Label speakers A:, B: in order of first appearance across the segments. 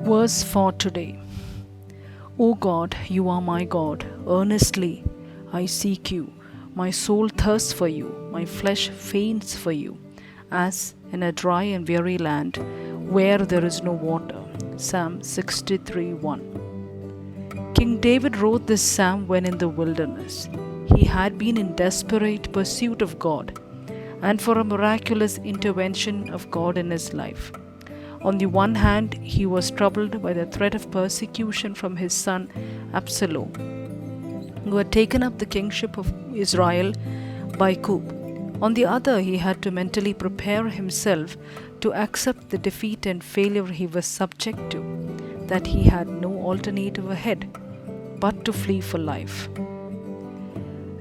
A: Verse for today. O God, you are my God. Earnestly I seek you. My soul thirsts for you. My flesh faints for you, as in a dry and weary land where there is no water. Psalm 63:1. King David wrote this psalm when in the wilderness. He had been in desperate pursuit of God and for a miraculous intervention of God in his life. On the one hand, he was troubled by the threat of persecution from his son Absalom, who had taken up the kingship of Israel by coup. On the other, he had to mentally prepare himself to accept the defeat and failure he was subject to, that he had no alternative ahead but to flee for life.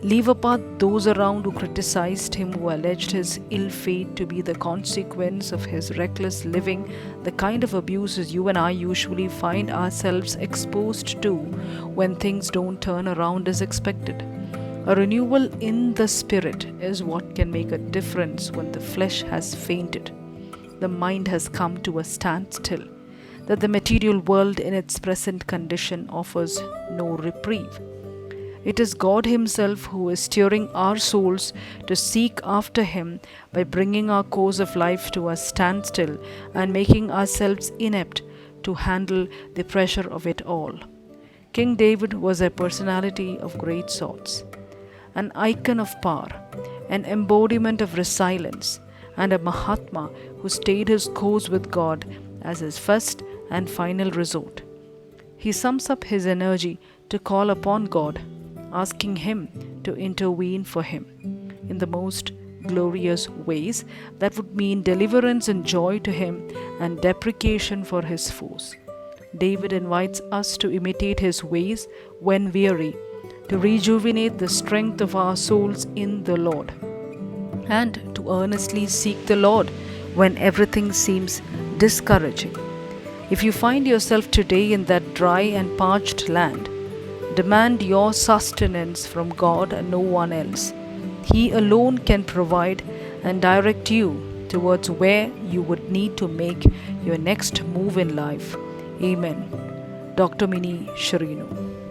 A: Leave apart those around who criticized him, who alleged his ill fate to be the consequence of his reckless living, the kind of abuses you and I usually find ourselves exposed to when things don't turn around as expected. A renewal in the spirit is what can make a difference when the flesh has fainted, the mind has come to a standstill, that the material world in its present condition offers no reprieve. It is God Himself who is stirring our souls to seek after Him by bringing our course of life to a standstill and making ourselves inept to handle the pressure of it all. King David was a personality of great sorts, an icon of power, an embodiment of resilience, and a Mahatma who stayed his course with God as his first and final resort. He sums up his energy to call upon God, asking Him to intervene for him in the most glorious ways that would mean deliverance and joy to him and deprecation for his foes. David invites us to imitate his ways when weary, to rejuvenate the strength of our souls in the Lord, and to earnestly seek the Lord when everything seems discouraging. If you find yourself today in that dry and parched land, demand your sustenance from God and no one else. He alone can provide and direct you towards where you would need to make your next move in life. Amen. Dr. Mini Sherino.